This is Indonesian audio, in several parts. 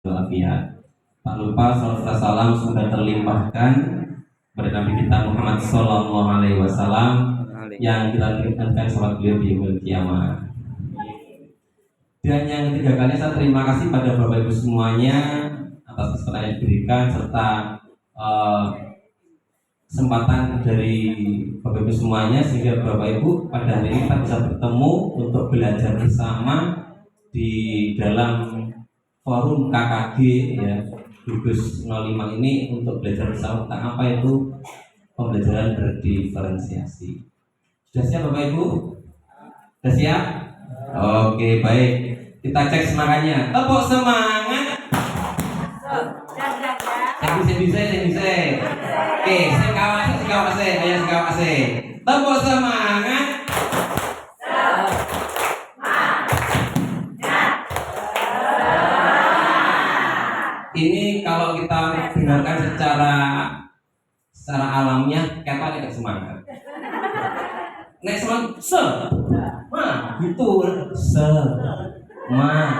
walafiat. Tak lupa salawat salam sudah terlimpahkan kepada Nabi kita Muhammad Sallallahu Alaihi Wasallam yang kita berikan salat beliau di yaumil kiamah. Dan yang ketiga kali saya terima kasih pada Bapak Ibu semuanya atas kesempatan yang diberikan serta kesempatan dari Bapak Ibu semuanya sehingga Bapak Ibu pada hari ini kita bisa bertemu untuk belajar bersama di dalam forum KKG ya Gugus 05 ini untuk belajar bersama tentang apa itu pembelajaran berdiferensiasi. Sudah siap Bapak Ibu? Sudah siap? Oke, baik. Kita cek semangatnya. Tepuk semangat. Saya bisa. Oke, sekawase. Ayo sekawase. Tepuk semangat. Ini kalau kita dengarkan secara alamiah, kata agak semangat. Nek semangat, gitu, semangat.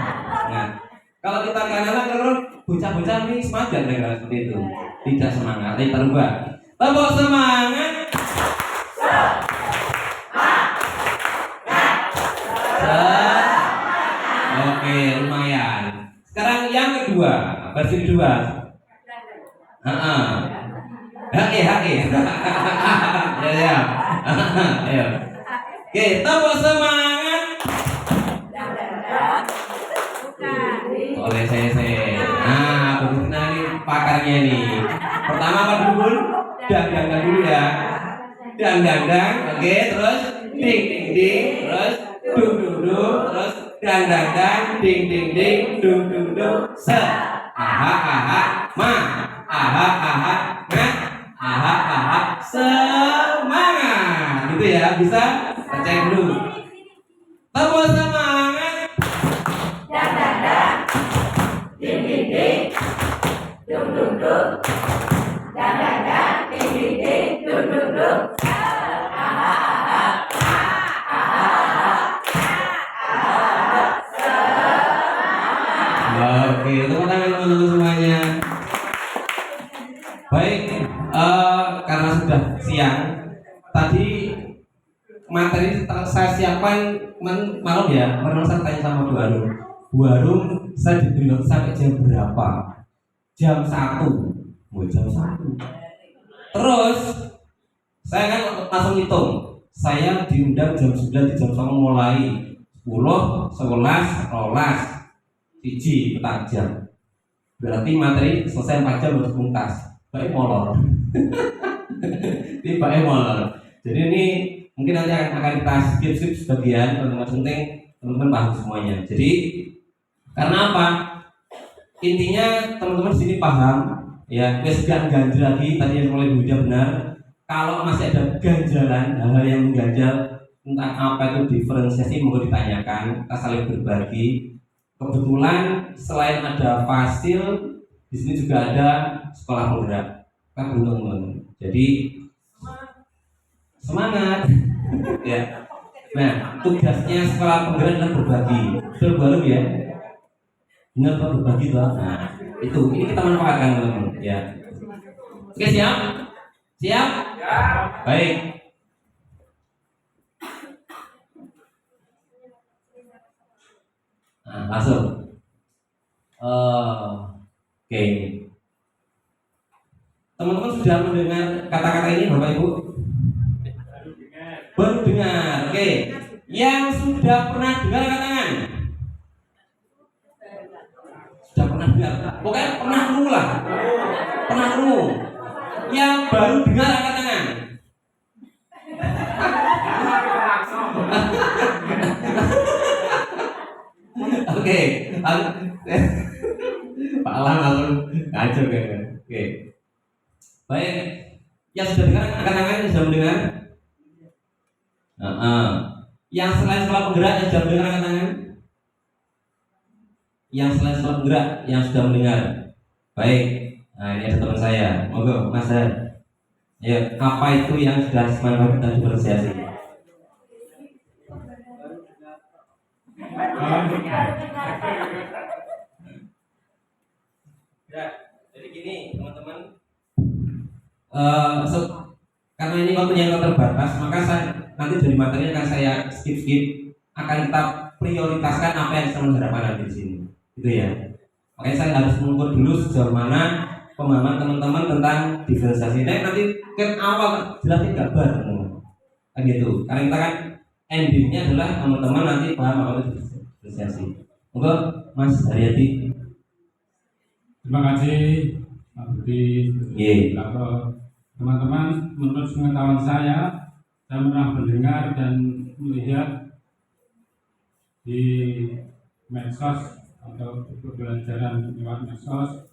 Kalau kita kadang-kadang bocah-bocah ini semangat dengan seperti itu, tidak semangat, tapi terubah. Tepuk semangat. Oke, lumayan. Sekarang yang kedua, versi kedua. Ya. Ayo. Oke, tepuk semangat. Oleh saya. Nah, benar nih pakarnya nih. Pertama apa dulu? Dang dulu ya. Dang. Oke, terus ding, terus dung, terus dang, ding, dung, se. Aha, ma. Aha, semangat. Gitu ya, bisa? Kita cek dulu. Tepuk semangat. Dang, ding, dung, dang, ding, dung. Oke, tepuk tangan teman-teman semuanya. Baik, karena sudah siang, tadi materi saya siapkan malam ya. Malam saya tanya sama Bu Harum, saya diberi waktu sampai jam berapa? Jam 1. Jam 1. Terus saya kan langsung hitung. Saya diundang jam 9 di jam 1 mulai 10, 11, 12. Siji petang jam. Berarti materi selesai 4 jam untuk tuntas. Baik molor. Ini baik molor. Jadi ini mungkin nanti akan kita skip sebagian teman-teman, penting teman-teman paham semuanya. Jadi karena apa? Intinya teman-teman sini paham ya, wes gak ganjil lagi tadi yang mulai Bunda benar. Kalau masih ada ganjalan, hal-hal yang mengganjal tentang apa itu diferensiasi mau ditanyakan, kita saling berbagi. Kebetulan selain ada Fasil, di sini juga ada sekolah penggerak. Kita beruntung teman-teman. Jadi semangat. Ya. Nah, tugasnya sekolah penggerak adalah berbagi. Betul baru ya? Benar Pak, berbagi tuh. Nah, itu ini kita manfaatkan teman-teman. Ya. Oke, siap? Siap? Ya. Baik. Nah, langsung. Oke. Teman-teman sudah mendengar kata-kata ini Bapak Ibu? Baru dengar. Oke. Yang sudah pernah dengar angkat tangan. Sudah pernah dengar. Pokoknya pernah dengar lah. Pernah dengar. Yang baru dengar angkat tangan. Oke. Pak Alam ngacur kayaknya. Oke. Baik. Yang sudah dengar angkat tangan, yang sudah mendengar. Yang selain sekolah penggerak yang sudah mendengar angkat tangan. Yang selain sekolah penggerak yang sudah mendengar. Baik. Nah ini ada teman saya. Monggo Mas Har. Ya, apa itu yang sudah semangat kita diferensiasi? Ya, jadi gini teman-teman. Karena ini waktunya yang terbatas, maka saya nanti dari materi akan saya skip, akan kita prioritaskan apa yang saya mengharapkan nanti di sini, gitu ya. Makanya saya harus mengukur dulu sejauh mana pemahaman teman-teman tentang diferensiasi. Nanti kan awal jelasin gambar, kan gitu. Karena kita kan endingnya adalah teman-teman nanti paham apa itu diferensiasi. Monggo Mas Haryati. Terima kasih Pak Budi. Teman-teman, menurut pengetahuan saya pernah mendengar dan melihat di medsos atau pembelajaran lewat medsos,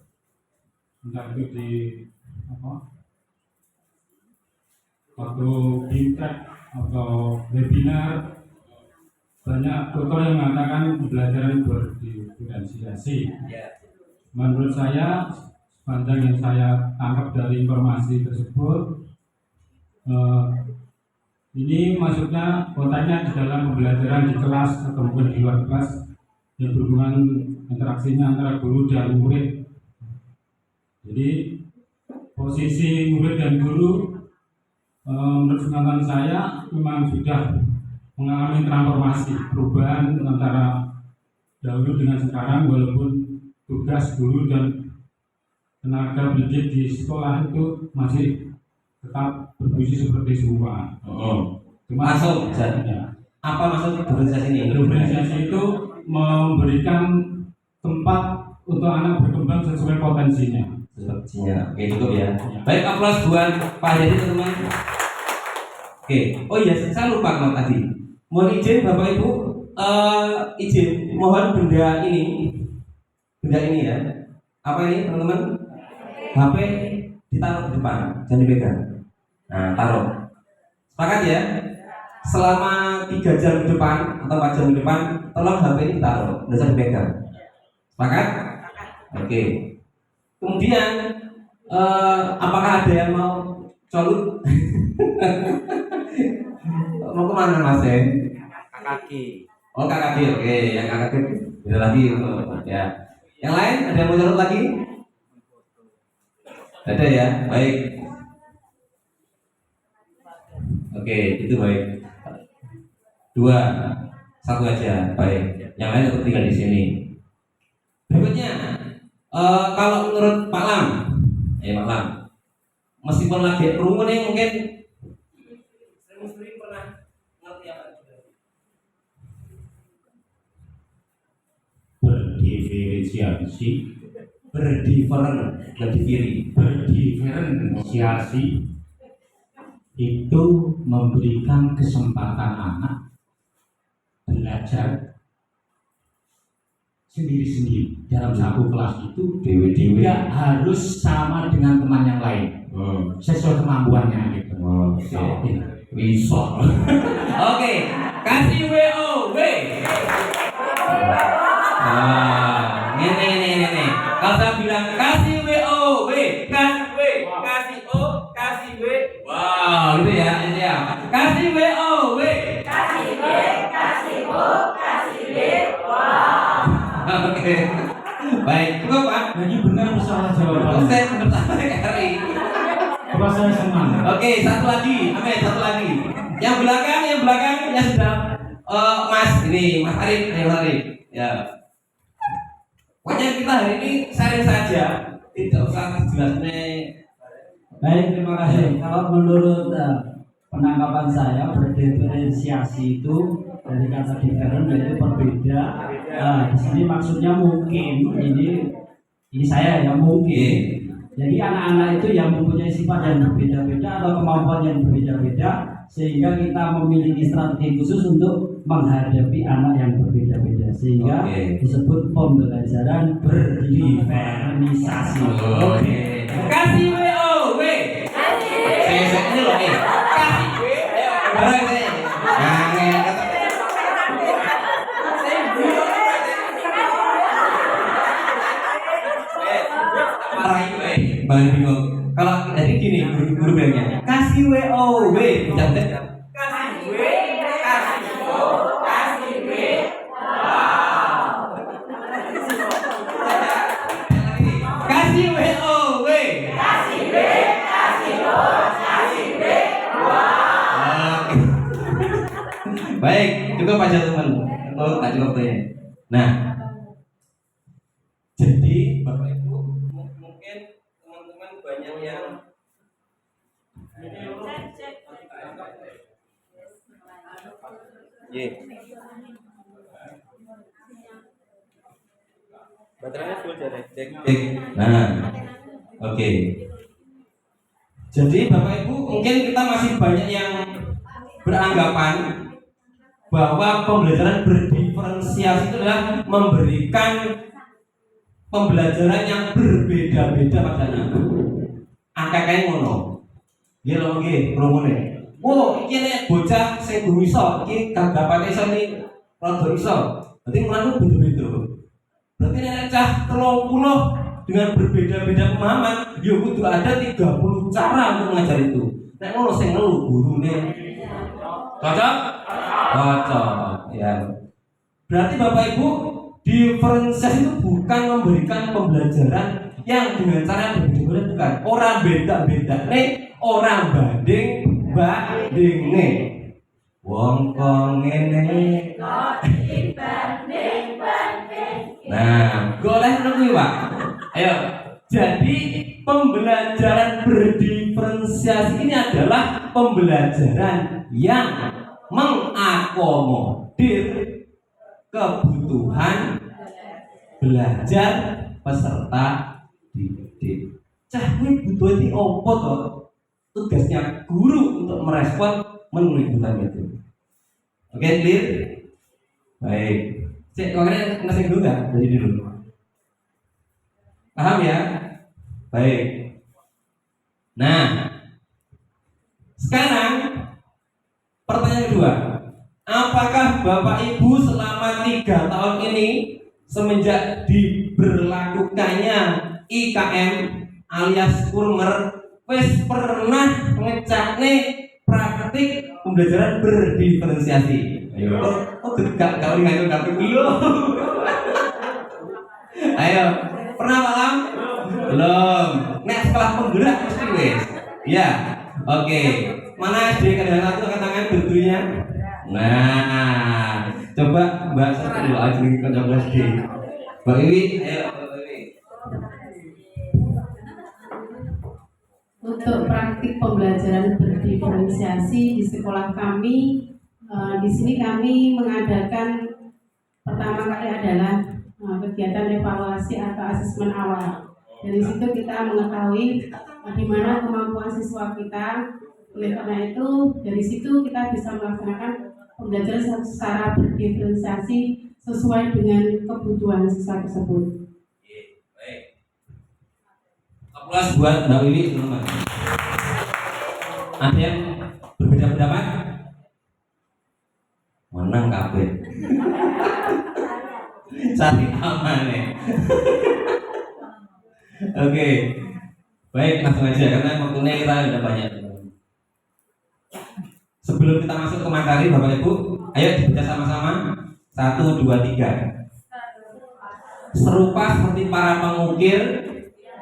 entah itu di waktu bimtek atau webinar, banyak tutor yang mengatakan pembelajaran berdiferensiasi. Menurut saya, sepanjang yang saya tangkap dari informasi tersebut, ini maksudnya kontennya di dalam pembelajaran di kelas atau mungkin di luar kelas yang berhubungan interaksinya antara guru dan murid. Jadi posisi murid dan guru menurut pengetahuan saya memang sudah mengalami transformasi, perubahan antara dahulu dengan sekarang, walaupun tugas guru dan tenaga pendidik di sekolah itu masih tetap berfungsi seperti semua. Masuk. Apa maksud diferensiasi ini? Diferensiasi itu memberikan tempat untuk anak berkembang sesuai potensinya. Oke, cukup ya. Baik, aplaus buat Pak Haryati teman-teman. Oke, oh iya, saya lupa kalau tadi. Mohon izin Bapak Ibu, izin mohon benda ini ya. Apa ini teman-teman? HP ditaruh di depan, jangan dipegang. Nah, taruh. Sepakat ya? Selama 3 jam ke depan atau 4 jam ke depan, tolong HP ini ditaruh, tidak usah dipegang. Sepakat? Oke. Kemudian, apakah ada yang mau colut? Mau kemana Mas? Kaki. Oh, kaki, oke. Yang kaki beda lagi, ya. Yang lain ada yang mau colut lagi? Ada ya, baik. Oke, itu baik. 2, 1 aja, baik. Yang lain tetap tinggal di sini. Berikutnya, kalau menurut Pak Lam, Pak Lam, meskipun lagi kerumun nih mungkin sering pernah ngerti apa itu? Berdiferensiasi itu memberikan kesempatan anak belajar sendiri-sendiri dalam satu kelas itu tidak harus sama dengan teman yang lain, sesuai kemampuannya gitu. Bisa. Oke, kasih WOW. Ini. Kalau saya bilang kasih WOW, kan W, kasih O, kasih W. Wow, gitu ya, ini ya. Kasih WOW. Kasih W, kasih O, kasih W. Wow. Oke. Baik, cukup Pak. Jadi benar salah jawaban. Saya pertama kali. Coba saya senang. Oke, satu lagi. Yang belakang ya sudah. Mas Arif, ya. Pokoknya kita hari ini sharing saja, tidak usah jelasnya. Baik, terima kasih. Kalau menurut penangkapan saya, berdiferensiasi itu dari kata different yaitu berbeda. Di sini maksudnya mungkin ini saya yang mungkin. Jadi anak-anak itu yang mempunyai sifat yang berbeda-beda atau kemampuan yang berbeda-beda, sehingga kita memiliki strategi khusus untuk menghadapi anak yang berbeda-beda, sehingga disebut pembelajaran berdiferensiasi. Oke. Kasih WOW. Saya ini loh nih. Kasih W. Kalau jadi gini, guru bilangnya kasih WOW, kasih W, kasih O, kasih W. Wow. Kasih Baik, cukup aja teman. Oh, tak cukup ya. Nah, jadi Bapak Ibu mungkin teman-teman banyak yang Baterainya full jadi cek. Nah, oke. Jadi Bapak Ibu mungkin kita masih banyak yang beranggapan bahwa pembelajaran berdiferensiasi itu adalah memberikan pembelajaran yang berbeda-beda pada anak. Angka-angka ngono. Nggih lho nggih, krungune. Oh, iki nek bocah sing guru iso, iki gagapane iso iki rada iso. Berarti mulane beda-beda. Berarti nek cah 30 dengan berbeda-beda pemahaman, ya kudu ada 30 cara untuk mengajar itu. Nek ngono sing ngelu gurune. Cocok? Cocok, ya. Berarti Bapak Ibu, diferensiasi itu bukan memberikan pembelajaran yang dengan cara yang berbeda-beda, bukan. Orang beda-beda nih, orang banding nih. Wong kok ngene kok dibanding. Nah, goleh nunggu Pak. Ayo. Jadi pembelajaran berdiferensiasi ini adalah pembelajaran yang mengakomodir kebutuhan belajar peserta didik. Cah kuwi butuh iki opo to? Tugasnya guru untuk merespon menulis kebutuhan itu. Oke, clear? Baik. Cek kok ngasih dulu enggak? Dari dulu. Paham ya? Baik. Nah, sekarang pertanyaan kedua. Apakah Bapak Ibu selama 3 tahun ini semenjak diberlakukannya IKM alias Kurmer wis pernah ngecakne praktik pembelajaran berdiferensiasi? Ayo. Oh, gak ingat dulu. Ayo, pernah malam? Belum. Nek sekolah penggerak mesti wis. Ya. Oke. Mana SD kadang satu angkat tangan bergurunya? Nah, coba Mbak satu dulu aja nih kalau SD. Mbak Iwi, ayo Mbak Iwi. Untuk praktik pembelajaran berdiferensiasi di sekolah kami, di sini kami mengadakan pertama kali adalah kegiatan evaluasi atau asesmen awal. Dari situ kita mengetahui di mana kemampuan siswa kita. Oleh karena itu, dari situ kita bisa melaksanakan pembelajaran secara berdiferensiasi sesuai dengan kebutuhan siswa tersebut. Baik. Aplaus buat Mbak Wiwi, teman-teman. Ada yang berbeda pendapat? Menang kabeh. Cari aman nih. Oke. Baik, langsung aja karena waktunya kita udah banyak. Sebelum kita masuk ke materi Bapak Ibu, ayo dibaca sama-sama. 1, 2, 3. Serupa seperti para pengukir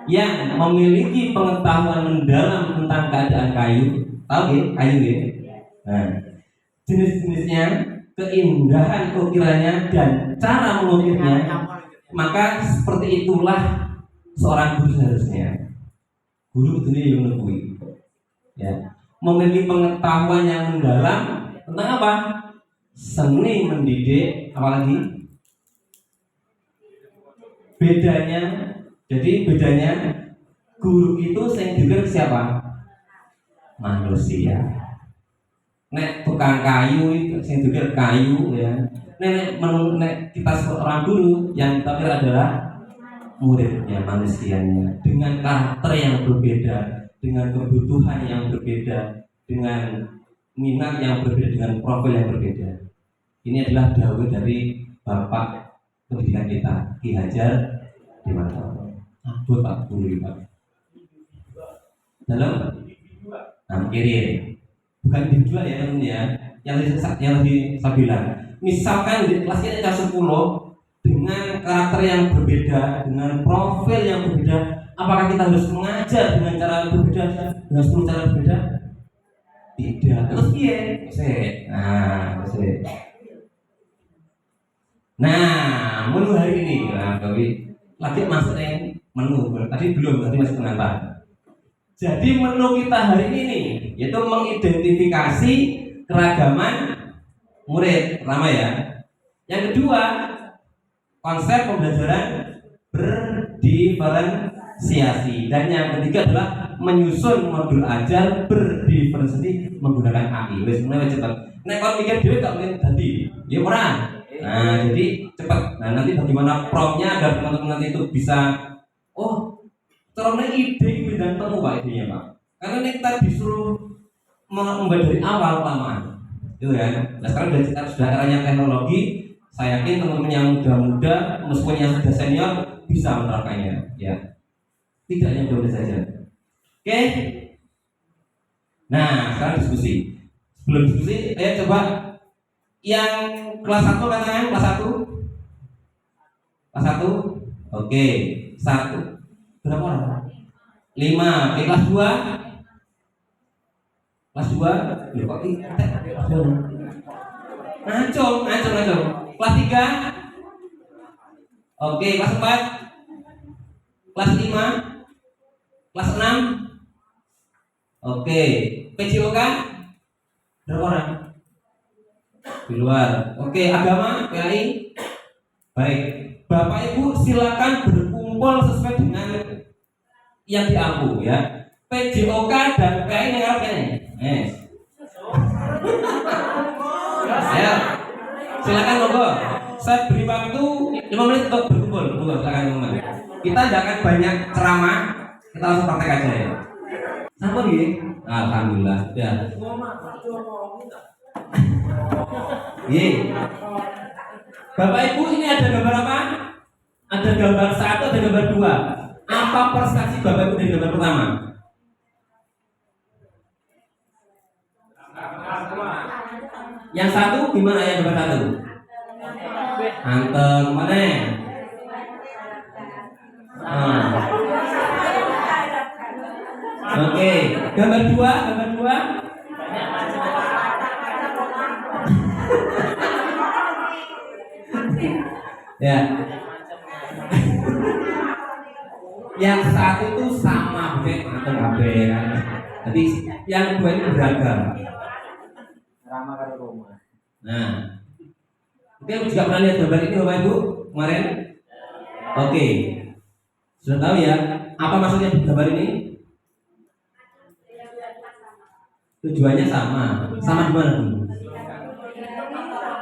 yang memiliki pengetahuan mendalam tentang keadaan kayu. Tahu ya, kayu ya? Nah, jenis-jenisnya, keindahan ukirannya dan cara mengukirnya, maka seperti itulah seorang guru seharusnya. Guru itu yang menekui, ya, memiliki pengetahuan yang mendalam tentang apa? Seni mendidik, apalagi bedanya. Jadi bedanya guru itu yang juga siapa? Manusia. Nek tukang kayu itu yang juga kayu ya. Nek kita seorang guru yang kita pilih adalah muridnya, manusianya, dengan karakter yang berbeda, dengan kebutuhan yang berbeda, dengan minat yang berbeda, dengan profil yang berbeda. Ini adalah dawuh dari Bapak pendidikan kita, Ki Hajar Dewantara. Abot Pak Guru Pak. Dalam kiri, bukan di dua ya teman ya. Yang tadi saya bilang, misalkan di kelasnya ada 10 dengan karakter yang berbeda, dengan profil yang berbeda, apakah kita harus mengajar dengan cara berbeda, dengan 10 cara berbeda? Tidak. Terus iya, nah, sih. Nah, menu hari ini, nah, Gawi lagi masuk yang menu. Tadi belum, tadi masih pengantar. Jadi menu kita hari ini nih, yaitu mengidentifikasi keragaman murid, pertama ya. Yang kedua, konsep pembelajaran berdiferensiasi, dan yang ketiga adalah menyusun modul ajar berdiferensiasi menggunakan AI. Wes mulai cepat. Nek kon mikir dhewe gak mungkin tadi. Ya ora. Nah, jadi cepat. Nah, nanti bagaimana promnya agar teman-teman nanti itu bisa caranya ide bidang temu Pak idenya Pak. Karena ini kita disuruh membuat dari awal lama. Gitu kan. Nah, sekarang sudah eranya teknologi, saya yakin teman-teman yang muda-muda meskipun yang sudah senior bisa menerapkannya, ya. Tidak hanya muda saja. Oke. Nah, sekarang diskusi. Sebelum diskusi, ayo coba yang kelas 1 katakan kelas 1. Kelas 1. Oke, 1. Berapa orang? 5. Oke, kelas 2. Kelas 2. Loh, kok Ngacung. Kelas 3. Oke, kelas 4. Kelas 5. Kelas 6. Oke, PJOK berapa orang? Di luar. Oke, agama, PAI. Baik. Bapak Ibu silakan berkumpul sesuai dengan yang diampu ya. PJOK dan PAI yang apa ini? Ayo. Silakan monggo. Saya beri waktu 5 menit untuk berkumpul. Monggo silakan teman-teman. Kita tidak akan banyak ceramah. Kita langsung praktek aja ya. Sampai nggih? Alhamdulillah. Ya. Bapak Ibu, ini ada gambar apa? Ada gambar 1, ada gambar 2. Apa prestasi Bapak Ibu dari gambar pertama? Yang satu gimana ya gambar 1? Anteng mana? Oke, gambar 2. Ya. Yang satu itu sama, atau kabeh. Jadi yang kedua ini beragam. Rama karo Roma. Nah, oke, juga pernah lihat gambar ini Bapak Ibu kemarin? Oke, sudah tahu ya apa maksudnya gambar ini? Tujuannya sama gimana Bu?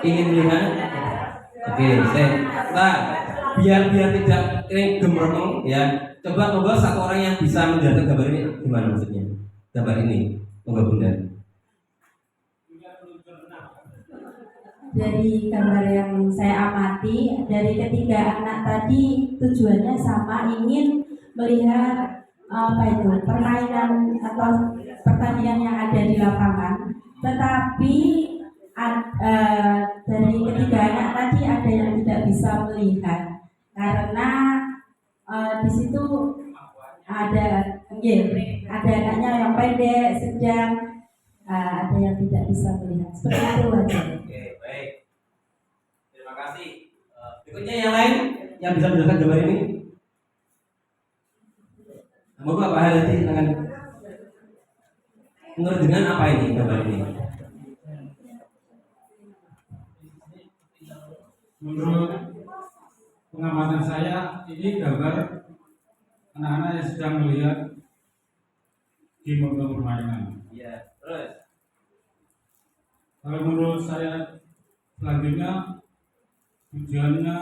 Ingin melihat? Oke, biar tidak ini gemereng ya. Coba satu orang yang bisa menjelaskan gambar ini gimana maksudnya? Gambar ini, monggo Bunda. Dari gambar yang saya amati, dari ketiga anak tadi tujuannya sama, ingin melihat permainan atau pertandingan yang ada di lapangan. Tetapi dari ketiga anak tadi ada yang tidak bisa melihat karena di situ ada anaknya yang pendek, sedang, ada yang tidak bisa melihat. Seperti itu aja. Oke, baik. Terima kasih. Berikutnya yang lain yang bisa menjelaskan gambar ini. Bapak Hadi, silakan. Menurut dengan apa ini gambar ini? Menurut pengamatan saya, ini gambar anak-anak yang sedang melihat game atau permainan. Iya, terus. Kalau menurut saya selanjutnya tujuannya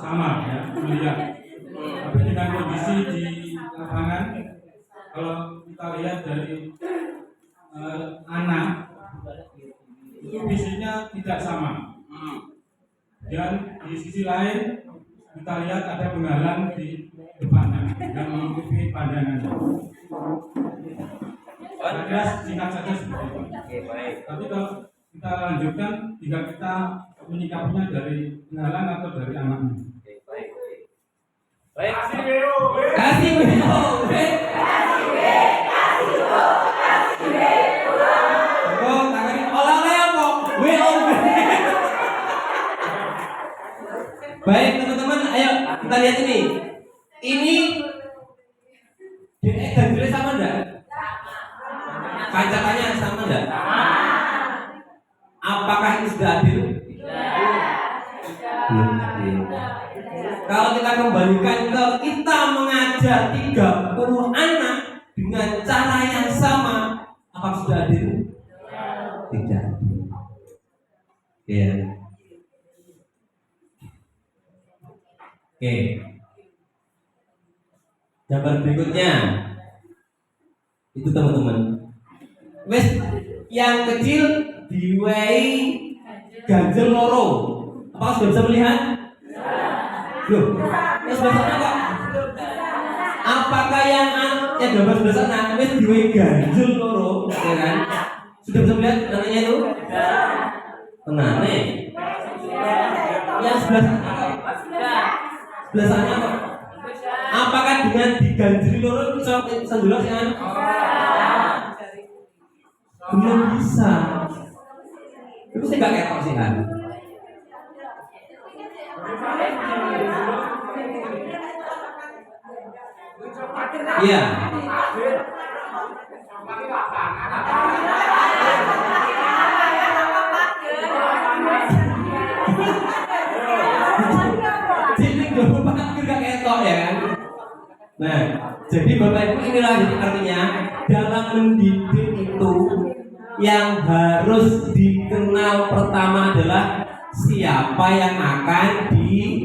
sama ya, melihat. Tapi dengan kondisi di lapangan, kalau kita lihat dari anak itu visinya tidak sama. Dan di sisi lain kita lihat ada penghalang di depannya yang menutupi pandangannya. Kira singkat saja seperti itu. Oke, baik. Tapi kalau kita lanjutkan, jika kita menyikapinya dari penghalang atau dari anaknya. Oke, baik. Baik. Kasih Bro. Oh, tangan oleh. Kita lihat ini. Ini DE ganjilnya sama enggak? Pancakannya sama enggak? Apakah ini sudah adil? Belum adil. Kalau kita kembalikan ke kita mengajar 30 anak dengan cara yang sama, apakah sudah adil? Tidak adil. Ya. Oke. Gambar berikutnya. Itu teman-teman. Wes yang kecil diwehi ganjel loro. Apakah sudah bisa melihat? Loh, yang sebelah sana kok? Apakah yang gambar sebelah sana wes diwehi ganjel loro, ya kan? Sudah bisa melihat anaknya itu? Tenang nih. Yang sebelah sana kok? Sebelah sana kok? Apakah dengan diganjeli loro bisa sendulos ya? Belum bisa. Itu saya nggak ketok sih kan? Iya. Jadi Bapak juga ketok ya kan? Nah, jadi Bapak Ibu inilah jadi artinya dalam mendidik itu yang harus dikenal pertama adalah siapa yang akan dididik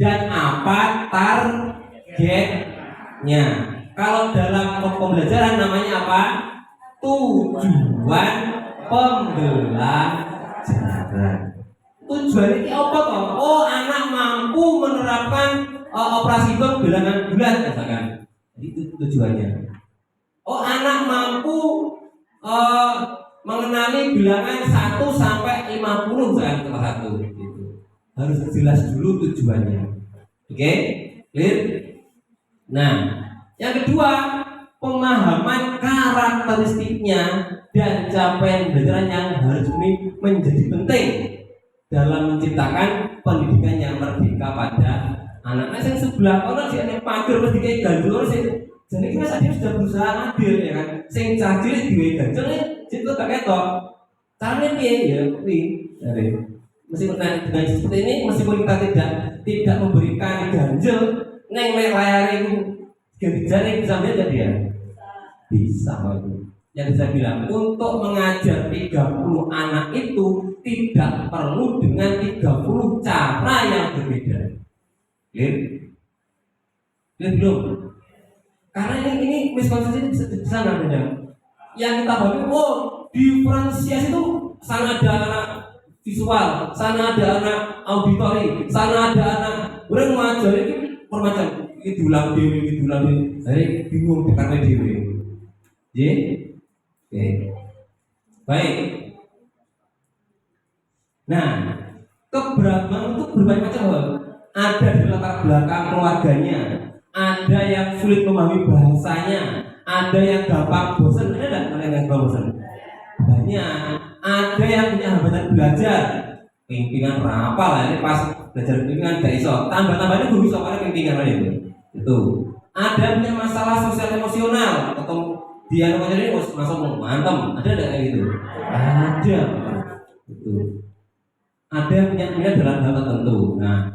dan apa targetnya. Kalau dalam pembelajaran namanya apa? Tujuan pembelajaran. Tujuan ini apa toh? Oh, anak mampu menerapkan operasi hitung bilangan bulat misalkan. Itu tujuannya. Oh, anak mampu mengenali bilangan 1 sampai 50 misalkan kelas 1 gitu. Harus jelas dulu tujuannya. Oke? Clear? Nah, yang kedua, pemahaman karakteristiknya dan capaian pembelajaran yang harus ini menjadi penting dalam menciptakan pendidikan yang merdeka pada anak. Yang sebelah orang sih ada pagar mesti kayak ganjel sih. Jadi kita saat ini sudah berusaha adil ya kan. Sing cacil diwe ganjel nih, jadi gak ketok. Caranya piye ya? Kuwi. Meskipun dengan seperti ini, meskipun kita tidak memberikan ganjel, neng layar itu ganti jari bisa melihat dia. Bisa itu. Yang saya bilang untuk mengajar 30 anak itu tidak perlu dengan 30 cara yang berbeda. Clear? Clear belum? Karena ini miskonsepsi di sana beda. Yang kita bahas oh diferensiasi itu sana ada anak visual, sana ada anak auditori, sana ada anak orang mengajar itu permacam itu diulang dewi. Jadi bingung karena dewi. Jadi oke. Baik. Nah, keberagaman itu berbagai macam hal. Ada di latar belakang keluarganya, ada yang sulit memahami bahasanya, ada yang gampang bosan. Ada nggak yang gampang bosan? Banyak. Ada yang punya hambatan belajar, pimpinan berapa lah ini pas belajar pimpinan gak iso. Tambah-tambahnya gue bisa pada pimpinan itu. Ada punya masalah sosial emosional atau dia ngajar ini masuk mantem, ada kayak gitu? Ada. Itu. Ada yang punya minat dalam hal tertentu. Nah,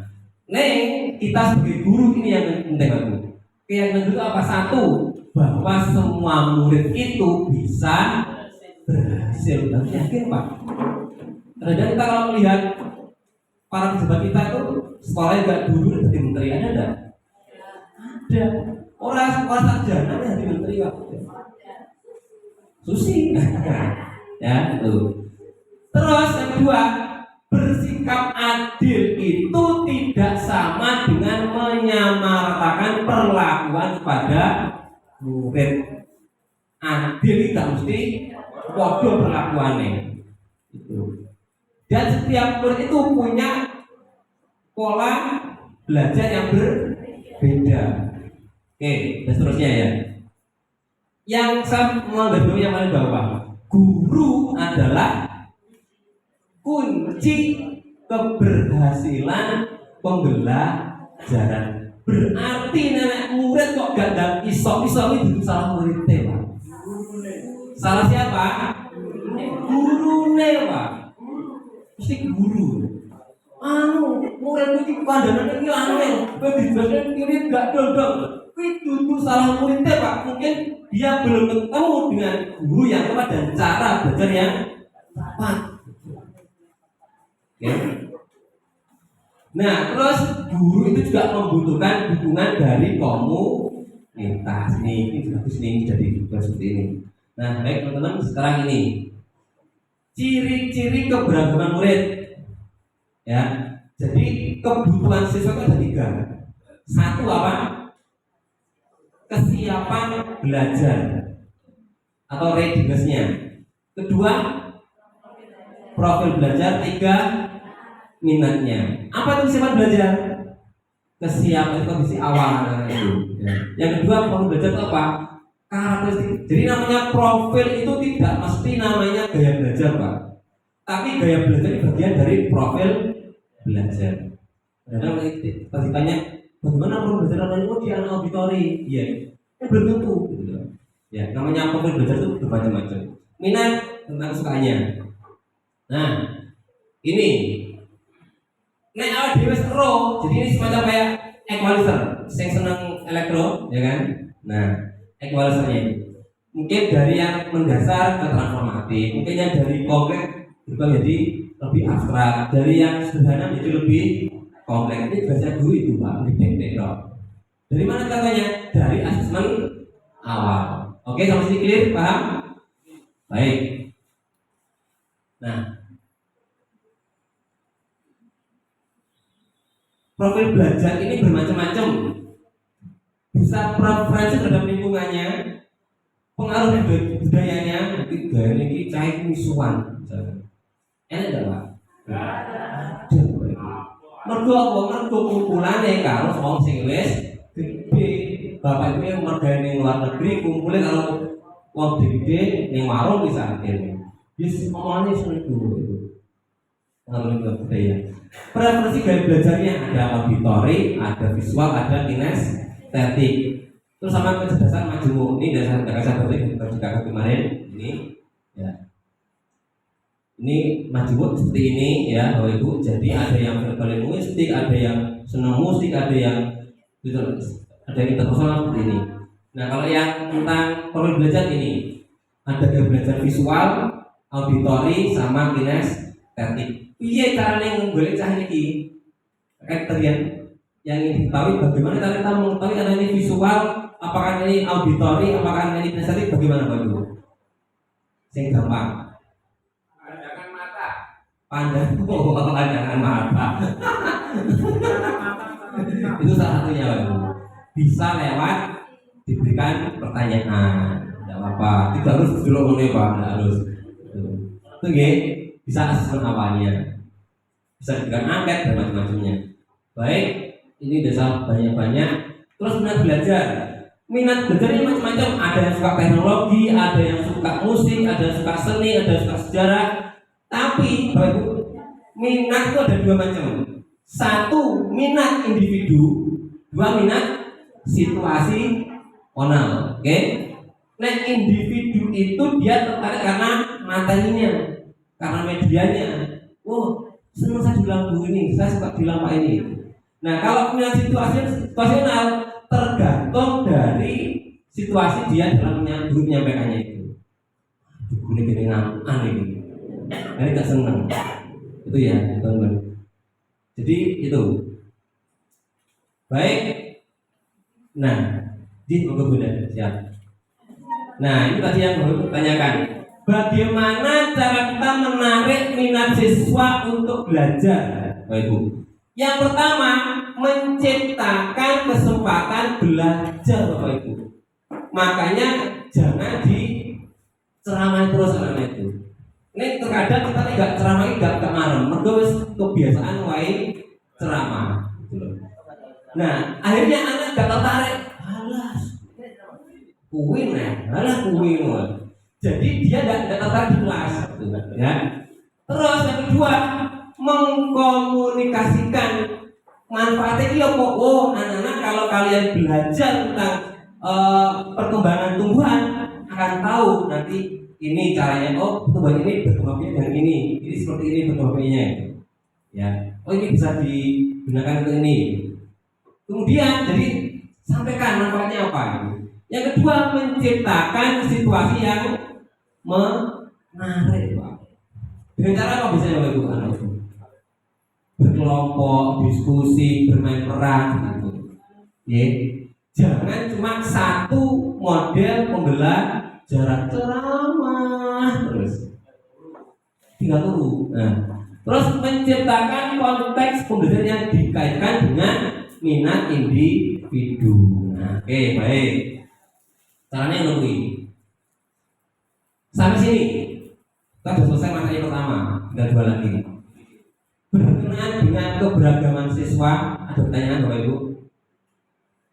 kita sebagai guru ini yang penting aku. Yang kedua apa? Satu, bahwa semua murid itu bisa berhasil. Dan yakin Pak. Ternyata kita kalau melihat para pejabat kita itu sekolahnya nggak dulu jadi menteri, ada enggak? Ada. Orang sarjana jadi menteri Pak. Susi. Ya, itu. Terus yang kedua, bersikap adil itu tidak sama dengan menyamaratakan perlakuan pada murid. Adil tidak mesti bodoh perlakuannya. Itu. Dan setiap murid itu punya pola belajar yang berbeda. Oke, dan seterusnya ya. Yang saya menganggap yang paling bawah, guru adalah kunci keberhasilan pembelajaran. Berarti nenek murid kok gak ada iso-iso itu salah muridnya, Pak. Salah siapa? Gurune, Pak. Mesti guru. Murid iki kandhane iki aneh. Kowe dijelaskan kiri gak dodol. Kuwi dudu salah muridnya, Pak. Mungkin dia belum ketemu dengan guru yang tepat dan cara belajar yang tepat. Oke. Nah, terus guru itu juga membutuhkan dukungan dari komunitas. Ini bagus nih jadi seperti ini. Nah, baik teman-teman, sekarang ini ciri-ciri keberagaman murid. Ya, jadi kebutuhan siswa itu ada 3. Satu apa? Kesiapan belajar atau readiness-nya. Kedua, profil belajar. 3, minatnya. Apa itu kesiapan belajar? Kesiapan kondisi awal itu. Ya. Yang kedua, profil belajar itu apa? Karakteristik. Jadi namanya profil itu tidak mesti namanya gaya belajar, Pak. Tapi gaya belajar itu bagian dari profil belajar. Kadang pasti tanya, bagaimana profil belajar namanya? Oh, di anak auditori. Iya. Belum tentu. Gitu. Ya, namanya profil belajar itu bermacam-macam. Minat tentang sukanya. Nah, ini. Nek awak dhewe ero, jadi ini semacam kayak equalizer, sing seneng elektro, ya kan? Nah, equalizernya itu mungkin dari yang mendasar ke transformatif, mungkin yang dari kompleks berubah jadi lebih abstrak, dari yang sederhana menjadi lebih kompleks. Ini bahasa guru itu, Pak, lebih dok. Dari mana katanya? Dari asesmen awal. Oke, sampai sini clear, paham? Baik. Nah, profil belajar ini bermacam-macam. Bisa preferensi terhadap lingkungannya, pengaruh budayanya, mungkin gaya ini cahaya misuan. Enak enggak, Pak? Mergo apa? Mergo kumpulane karo wong sing wis gede. Bapak ibu yang mergane luar negeri kumpulin karo wong gede ning warung bisa akhirnya. Wis omongane seperti itu. Pengaruh budaya. Preferensi gaya belajarnya ada auditori, ada visual, ada kinestetik. Terus sama kecerdasan majemuk. Ini dasar berarti kakak kemarin ini ya. Ini majemuk seperti ini ya, Bapak Ibu. Jadi ada yang verbal linguistik, ada yang senang musik, ada yang interpersonal seperti ini. Nah, kalau yang tentang profil belajar ini ada gaya belajar visual, auditori, sama kinestetik. Iya caranya menggolek cahaya ini kriteria yang ingin diketahui bagaimana cara kita mengetahui karena ini visual, apakah ini auditori, apakah ini kinestetik, bagaimana Pak Ibu? Yang gampang. Pandangan mata. Pandangan mata. Itu salah satunya Pak Ibu. Bisa lewat diberikan pertanyaan, tidak apa-apa. Tidak harus dulu mulai Pak, tidak harus. Itu bisa asesmen awalnya, bisa diberikan angket dan macam-macamnya. Baik, ini dasar banyak-banyak. Terus minat belajar. Minat belajar ini macam-macam. Ada yang suka teknologi, ada yang suka musik, ada yang suka seni, ada yang suka sejarah. Tapi, Bapak Ibu, minat itu ada 2 macam. 1, minat individu. 2, minat situasional. Oke? Nah, individu itu dia tertarik karena materinya, karena medianya. Oh, senang saya bilang guru ini, saya suka bilang Pak ini. Nah, kalau punya situasional tergantung dari situasi dia dalam guru menyampaikannya itu. Guru ini aneh ini, ini gak senang. Itu ya, teman-teman. Jadi itu. Baik. Nah, di beda siap. Nah, itu tadi yang baru tanyakan. Bagaimana cara kita menarik minat siswa untuk belajar, Bapak Ibu? Yang pertama, menciptakan kesempatan belajar, Bapak Ibu. Makanya jangan diceramai terus anak itu. Ini terkadang kita tidak ceramai gak marah, mereka kebiasaan wae ceramah. Nah, akhirnya anak gak tertarik. Alas, kuing jadi dia tidak tertarik di kelas, ya. Terus yang kedua, mengkomunikasikan manfaatnya iya kok. Oh, anak-anak kalau kalian belajar tentang perkembangan tumbuhan akan tahu nanti ini caranya. Oh, tumbuhan ini berkembangnya dengan ini seperti ini berkembangnya. Ya, oh ini bisa digunakan untuk ini. Kemudian jadi sampaikan manfaatnya apa. Yang kedua, menciptakan situasi yang menarik, Pak. Dengan cara apa bisa ya, Ibu? Berkelompok, diskusi, bermain peran gitu. Ya. Jangan cuma satu model pembelajaran ceramah terus. Tinggal tunggu. Nah, terus menciptakan konteks pembelajaran yang dikaitkan dengan minat individu. Nah, oke, baik. Caranya nungguin. Sampai sini kita sudah selesai materi pertama, tinggal dua lagi. Berkenaan dengan keberagaman siswa, ada pertanyaan Bapak Ibu?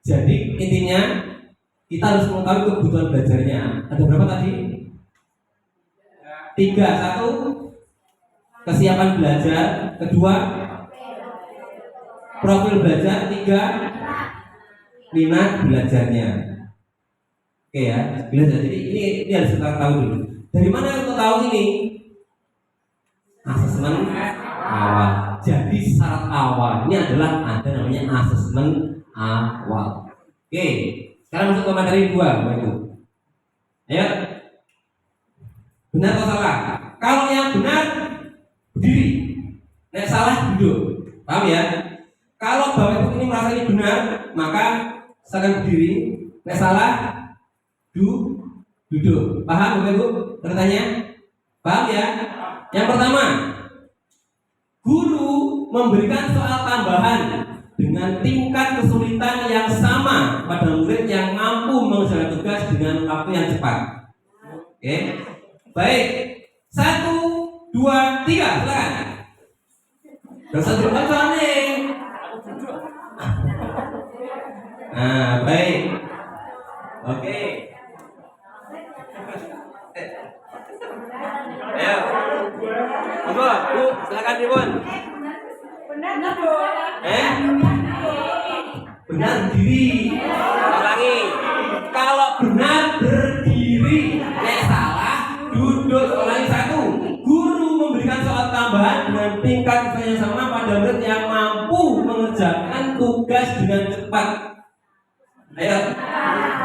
Jadi intinya kita harus mengetahui kebutuhan belajarnya. Ada berapa tadi? 3. 1, kesiapan belajar. 2, profil belajar. 3, minat belajarnya. Oke ya, belajar. Jadi ini harus kita tahu dulu. Dari mana kita tahu ini? Asesmen awal. Jadi syarat awalnya adalah ada namanya asesmen awal. Oke, sekarang masuk ke materi 2, Bapak Ibu. Ayo. Benar atau salah? Kalau yang benar berdiri, nek salah duduk. Paham ya? Kalau Bapak Ibu ini merasa ini benar, maka silakan berdiri. Nek salah duduk. Paham Bapak Ibu? Bertanya? Paham ya? Yang pertama, guru memberikan soal tambahan dengan tingkat kesulitan yang sama pada murid yang mampu mengerjakan tugas dengan waktu yang cepat. Oke, baik. 1, 2, 3, silakan. Dosa berbaca nih. Nah, baik. Oke. Ayo. Bu, silakan Ibu. Benar berdiri. Ulangi. Kalau benar berdiri, nek salah duduk. Ulangi 1. Guru memberikan soal tambahan dengan tingkat kesulitan yang sama pada murid yang mampu mengerjakan tugas dengan cepat. Ayo.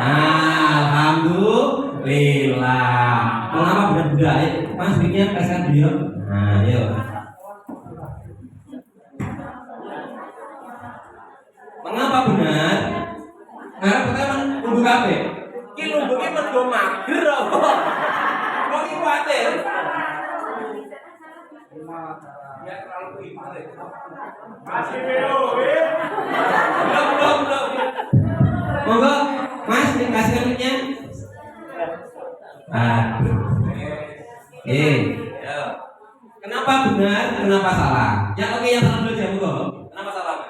Alhamdulillah. Mengapa benar-benar? Mas mikirnya kasihkan beliau. Nah, ayo. Mengapa benar? Karena pertama nunggu kafe. Ki nungguke mergo mager apa? Kok iki kuwatir? Ya terlalu kuwatir. Masih belum. Monggo, Mas dikasihkan mic-nya. Kenapa benar? Kenapa salah? Yang oke yang salah dulu aja, monggo. Kenapa salah, Mas?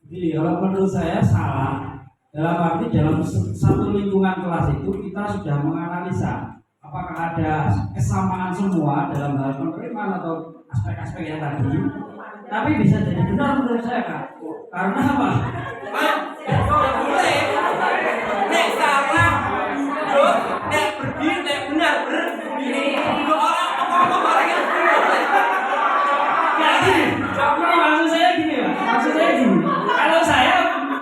Jadi kalau menurut saya salah dalam arti dalam satu lingkungan kelas itu kita sudah menganalisa apakah ada kesamaan semua dalam hal penerimaan atau aspek-aspek yang tadi. Tapi bisa jadi benar menurut saya Kak. Karena apa? Pak, boleh. Nek salah, nek berdiri, nek benar berdiri. Dua orang yang Ya gini, maksud saya gini Pak. Maksud saya gini. Kalau saya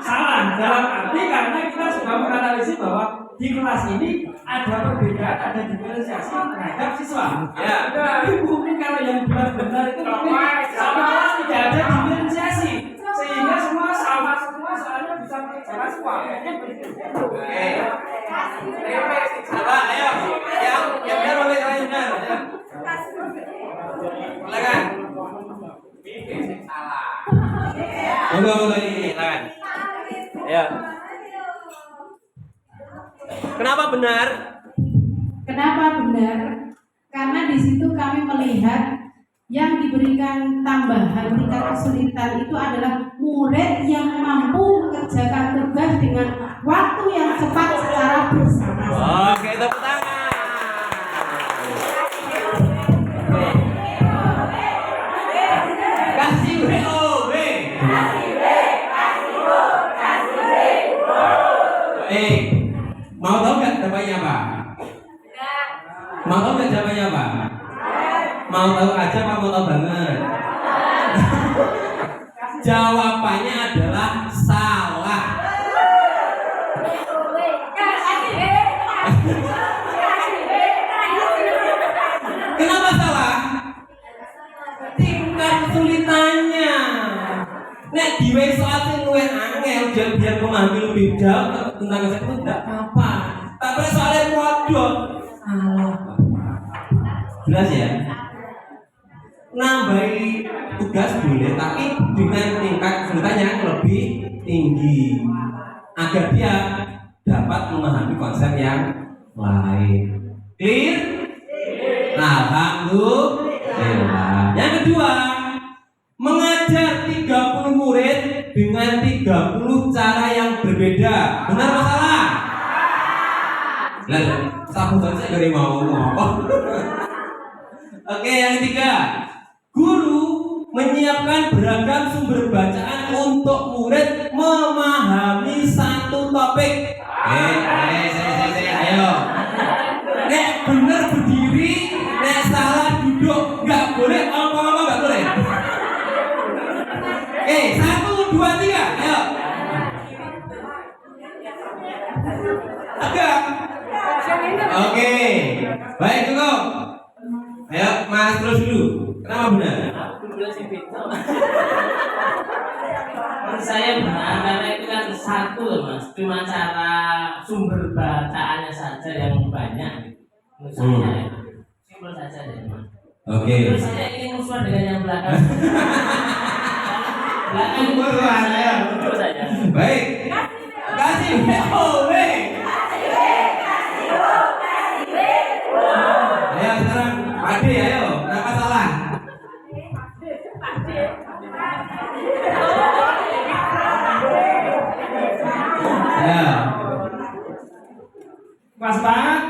salah dalam arti karena kita sudah menganalisis bahwa di kelas ini ada perbedaan, ada diferensiasi terhadap siswa. Ya. Tapi mungkin kalau yang benar-benar itu mungkin sama kelas tidak ada diferensiasi sehingga semua sama semua soalnya bisa mengerjakan semua. Oke. Coba, ayo. Yang benar boleh kalian benar. Silakan. Salah. Monggo ini, silakan. Ayo. Kenapa benar? Kenapa benar? Karena di situ kami melihat yang diberikan tambahan tingkat kesulitan itu adalah murid yang mampu mengerjakan tugas dengan waktu yang cepat secara bersama-sama. Oke, tepuk tangan. Mau tahu nggak jawabannya apa? Mau tahu nggak jawabannya apa? Mau tahu aja apa mau tahu banget? Jawabannya adalah salah. Kenapa salah? Tingkat kesulitannya. Nek diwe soal sing luwih angel biar memahami lebih jauh tentang itu tidak apa. Tapi soalnya modal salah. Jelas ya? Nambahi tugas boleh, tapi dengan tingkat kesulitannya yang lebih tinggi agar dia dapat memahami konsep yang lain. Clear? Alhamdulillah. Yang kedua, mengajar 30 murid dengan 30 cara yang berbeda. Benar atau salah? Lah, sabutan saya dari mau ngomong. Oke, yang ketiga, guru menyiapkan beragam sumber bacaan untuk murid memahami satu topik. Ayo. Nek bener berdiri, nek salah duduk, nggak boleh ngomong-ngomong, nggak boleh. 1, 2, 3, ayo. Tegak. Oke, baik cukup. Ayo, Mas terus dulu. Kenapa benar? Menurut saya benar karena itu kan satu loh Mas, cuma cara sumber bacaannya saja yang banyak. Menurut saya simpel saja deh Mas. Oke. Terus saya ingin musuhan dengan yang belakang. Belakang itu saja. Baik. Kasih. Ayo sekarang Pade, ayo. Kenapa salah? Ya. Pas banget.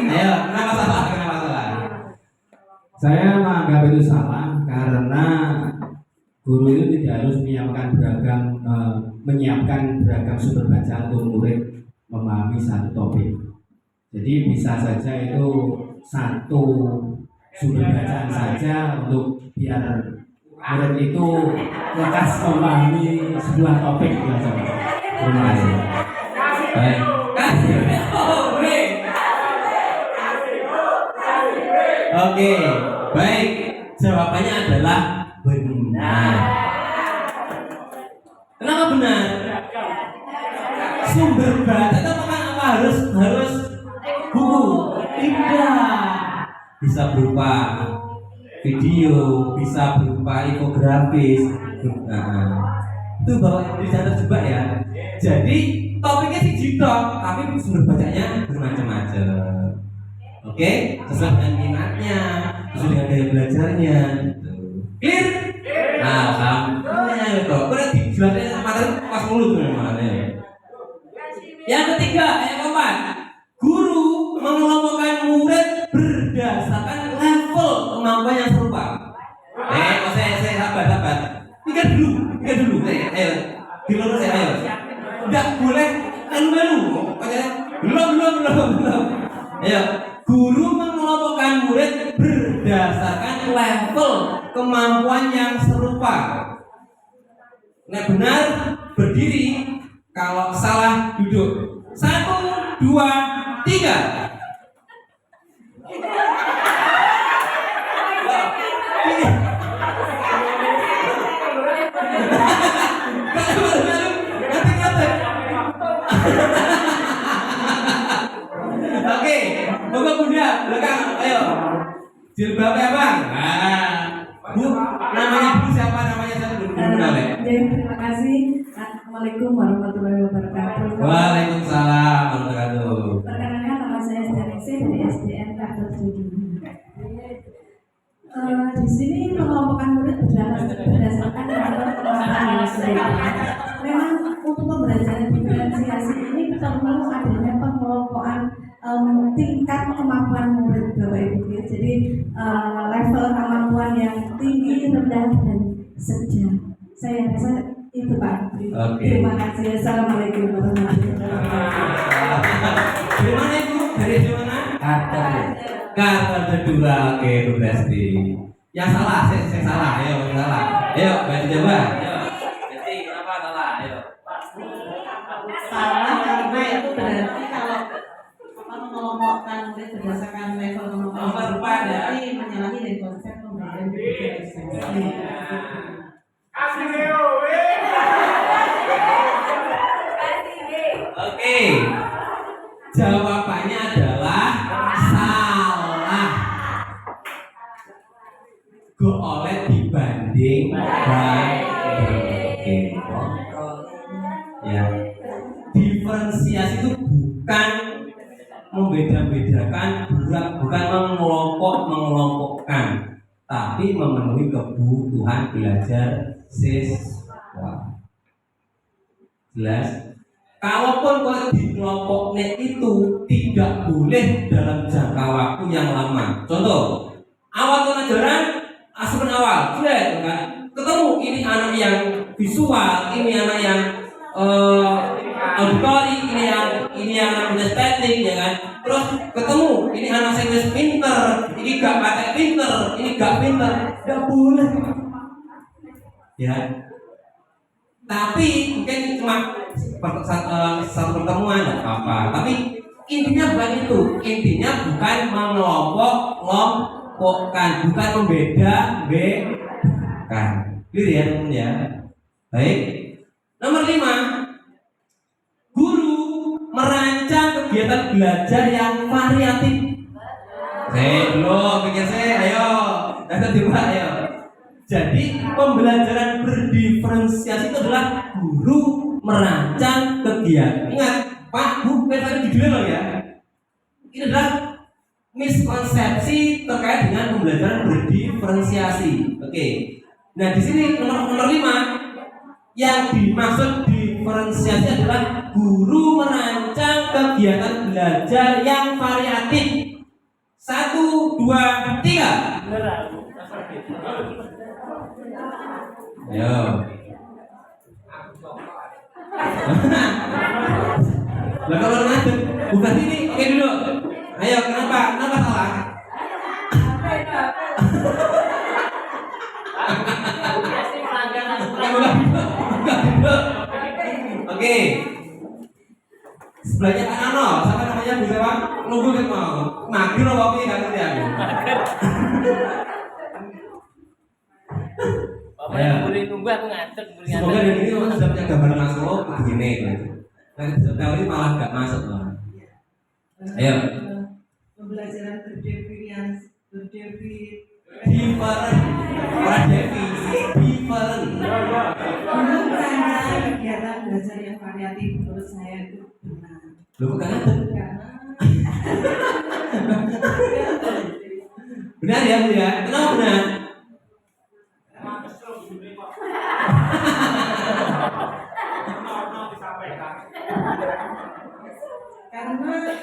Ayo, kenapa salah? Kenapa salah? Saya menganggap itu salah karena guru itu tidak harus menyiapkan beragam sumber bacaan untuk murid memahami satu topik. Jadi bisa saja itu satu sumber bacaan saja untuk biar murid itu lekas memahami sebuah topik saja. Terima kasih. Baik. Oke, baik. Jawabannya adalah benar. Kenapa benar? Sumber bacaan itu apa harus buku? Tidak. Bisa berupa video, bisa berupa infografis. Nah, itu bawa bisa terjebak ya. Jadi topiknya sih jitok, tapi sumber bacanya bermacam-macam. Oke, sesuai dengan minatnya, sesuai dengan gaya belajarnya. Clear? Alhamdulillah itu. Udah dijelaskan materi pas mulut namanya. Yang ketiga, yang keempat, guru mengelompokkan murid berdasarkan level kemampuan yang serupa. Saya sabar. Tiga dulu. Ayo, di lurus ya, ayo. Tidak boleh elu. Belum. Ayo, guru mengelompokkan murid berdasarkan level kemampuan yang serupa. Nah benar berdiri, kalau salah duduk. 1, 2, 3. Oke, moga bunda belakang, ayo. Jilbabnya bang. Bu, namanya bu siapa? Namanya saya belum kenal ya. Terima kasih. Assalamualaikum warahmatullahi wabarakatuh. Waalaikumsalam warahmatullahi wabarakatuh. Perkenalkan nama saya Esterik dari SDN Dr. Judi. Di sini pengelompokan murid berdasarkan level kemampuan yang serupa. Memang untuk pembelajaran diferensiasi ini perlu adanya pengelompokan tingkat kemampuan murid Bapak Ibu ya. Jadi level kemampuan yang tinggi, rendah dan sedang. Saya rasa itu Pak. Oke. Terima kasih. Assalamualaikum warahmatullahi wabarakatuh. Dari mana Ibu? Dari mana? Kata kedua, oke Bu Besti. Yang salah, saya salah, ayo salah. Ayo, bantu coba. Ayo. Besti, kenapa salah? Ayo. Salah karena itu berarti kalau mengelompokkan murid berdasarkan level kemampuan Rupa ada. berarti menyalahi dari konsep pembelajaran diferensiasi. Kasih Leo, Oke. Jawabannya adalah salah. Go oleh dibanding oke. Ya. Diferensiasi itu bukan membeda-bedakan, bukan mengelompokkan, tapi memenuhi kebutuhan belajar siswa. Jelas? Kalaupun kalau di kelompoknya itu tidak boleh dalam jangka waktu yang lama. Contoh, awal pelajaran asupan awal, sudah kan? Ketemu ini anak yang visual, ini anak yang auditori, ini yang namanya estetik, ya kan? Terus ketemu ini anak sains pinter, ini gak pakai pinter, ini gak pinter, gak boleh. Ya. Tapi mungkin cuma satu pertemuan nggak apa-apa. Tapi intinya bukan itu. Intinya bukan mengelompokkan, bukan membeda-bedakan. Clear ya teman ya. Baik. Nomor 5. Guru merancang kegiatan belajar yang variatif. Belum pikir saya, ayo. Kata coba ayo. Jadi pembelajaran berdiferensiasi itu adalah guru merancang kegiatan. Ingat, Pak, Bu, tadi judulnya loh ya. Ini adalah miskonsepsi terkait dengan pembelajaran berdiferensiasi. Oke. Nah, di sini nomor 5 yang dimaksud diferensiasi adalah guru merancang kegiatan belajar yang variatif. 1, 2, 3. Ayo. Lah kalau ngadep, bukan ini, oke dulu. Ayo, kenapa? Kenapa salah? Pasti melanggar aturan. Bukan dulu. Oke. Sebelahnya Kak Ano, siapa namanya Bu siapa? Nunggu kan mau. Magir apa ini nggak ngerti aku. Bapak nunggu aku ngantuk. Semoga dari ini teman sudah punya gambaran masuk begini. Nanti kali malah nggak masuk loh. Ayo. Pembelajaran different. Merancang kegiatan belajar yang variatif menurut saya itu benar. Lu bukan ada. Benar ya Bu ya? Kenapa benar? Karena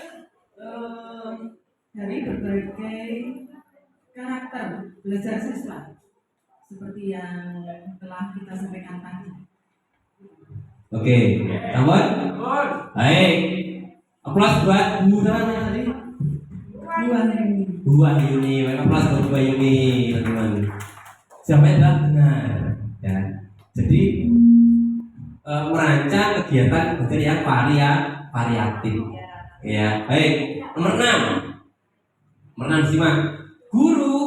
dari berbagai karakter belajar siswa seperti yang telah kita sampaikan tadi. Oke, tambah. Baik. Aplaus buat Bu namanya tadi. Bu Yuni. Aplaus buat Bu Yuni, teman-teman. Siapa yang adalah benar, ya. Jadi merancang kegiatan belajar yang variatif. Ya, baik. Nomor 6. Nomor 6 simak. Guru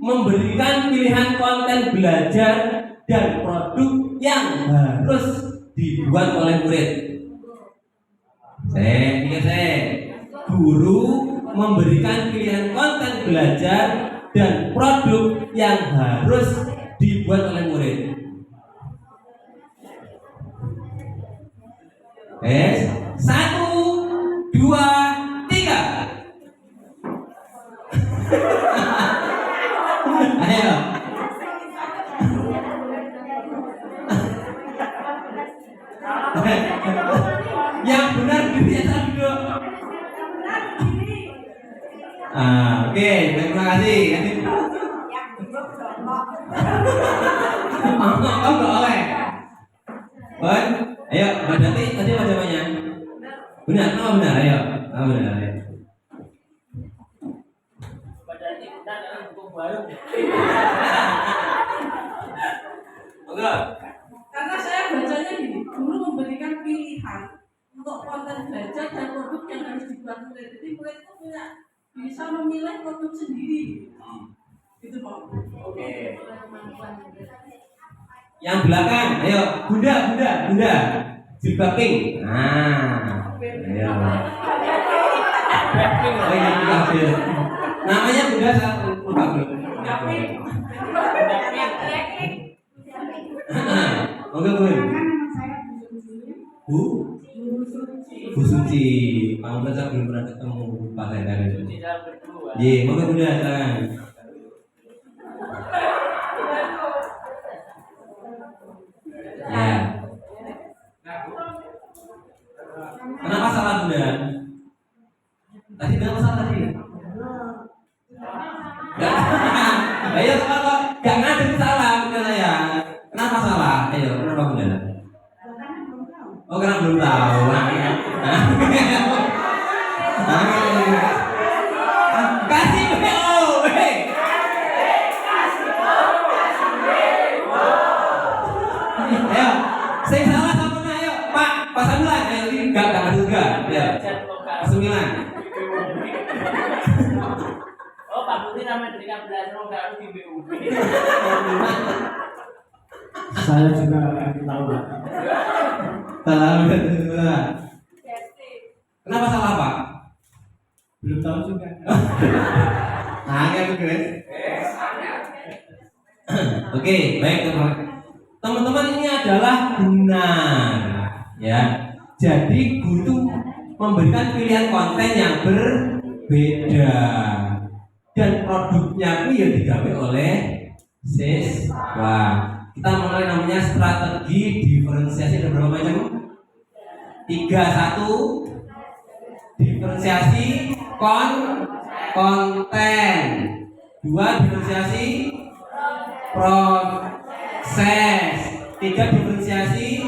memberikan pilihan konten belajar dan produk yang harus dibuat oleh murid. Guru memberikan pilihan konten belajar dan produk yang harus dibuat oleh murid. 1, 2, 3. Ayo. Yang benar diri dulu. Oke, terima kasih. Oh, nggak oleh. Bon, ayo, Mbak Dati, tadi apa jawabannya? Benar, benar, ayo. Benar, ayo. Padahal ini benar dalam buku baru. Enggak. Karena saya bacanya gini, guru memberikan pilihan untuk konten belajar dan produk yang harus dibuat murid. Jadi murid itu bisa memilih produk sendiri. Gitu Pak. Oke. Yang belakang, ayo, Bunda. Jilbab pink. Ayo. Oh ini kabel. Namanya Bunda saya lupa belum. Oke, Bun. Bu Suci. Kamu saya belum pernah ketemu Pak Hendar itu. Tidak berdua. Iya, moga Bunda silakan. Ya. Kenapa salah Bunda? Tadi kenapa salah tadi? Ayo kalau gak ngadep salah Bunda saya. Kenapa salah? Ayo, kenapa Bunda? Oh, karena belum tahu. Kasih BO. Ayo, saya salah sama ayo, Pak Samulan, ayo enggak juga. Ya. Sembilan. Oh, Pak Putri namanya dari belajar enggak di BUB. Saya juga akan tahu. Salah betul. Kenapa salah Pak? Belum tahu juga. Kayak guys. Oke, baik teman-teman ini adalah benar, ya. Jadi guru memberikan pilihan konten yang berbeda dan produknya itu yang digawe oleh siswa. Kita mengenal namanya strategi diferensiasi ada berapa macam? 3, 1 diferensiasi konten, 2 diferensiasi proses, 3 diferensiasi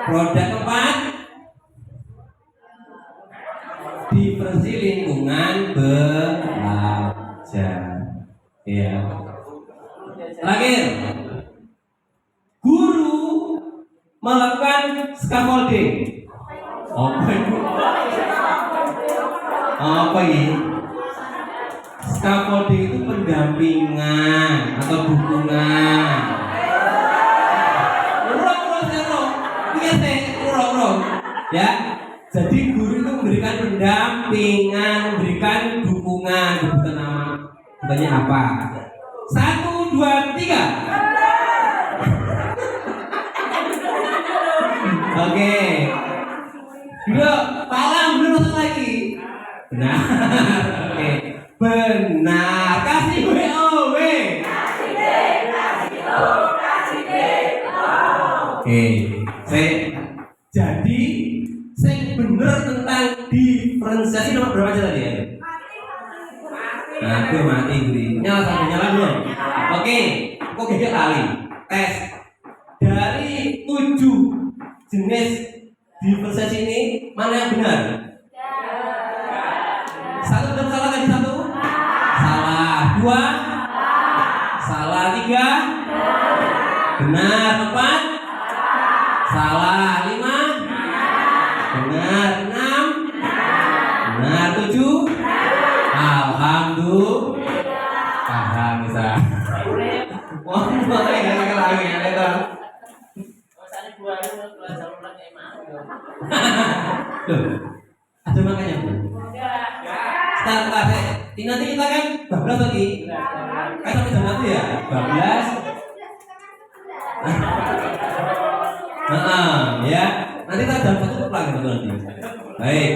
produk, 4 diferensiasi lingkungan belajar. Ya. Terakhir, guru melakukan scaffolding. Apa ini? Scaffolding itu pendampingan atau dukungan. Ya. Jadi guru itu memberikan pendampingan, memberikan dukungan. Sebutan nama, sebutannya apa? 1, 2, 3. Oke. Dulu, palang dulu satu lagi. Benar. Oke. Benar. Kasih WO. Oke. Jadi saya benar tentang diferensiasi nomor berapa aja tadi ya? Nah, gue mati gue. Nyala belum? Oke. Kok gede kali? Tes. Dari 7 jenis diferensiasi ini mana yang benar? 1 benar salah tadi 1? Salah. 2? Salah. 3? Benar. 4? Salah. 5? Benar. 6? Benar. 7? Alhamdulillah. Paham bisa. Wah, mulai enggak lagi ya itu. Masanya gua belajar ulang kayak mau. Loh, ada makanya Bu? Setelah nanti kita kan bablas lagi. Kan sampai jam nanti ya? Bablas. Ya. Nanti kita jam 1 pulang gitu nanti. Baik.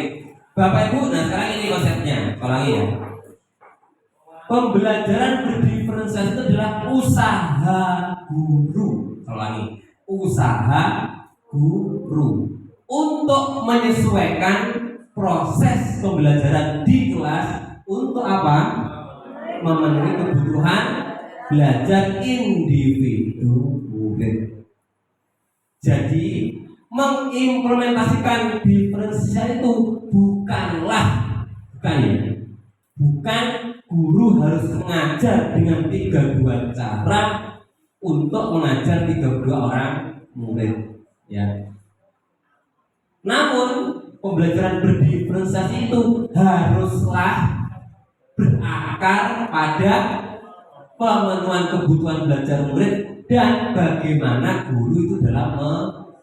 Bapak Ibu, nah sekarang ini konsepnya. Ulangi ya. Pembelajaran berdiferensiasi itu adalah usaha guru. Ulangi. Usaha guru untuk menyesuaikan proses pembelajaran di kelas untuk untuk apa? Memenuhi kebutuhan belajar individu murid. Jadi mengimplementasikan diferensiasi itu bukan guru harus mengajar dengan 32 cara untuk mengajar 32 orang murid, ya. Namun pembelajaran berdiferensiasi itu haruslah berakar pada pemenuhan kebutuhan belajar murid dan bagaimana guru itu dalam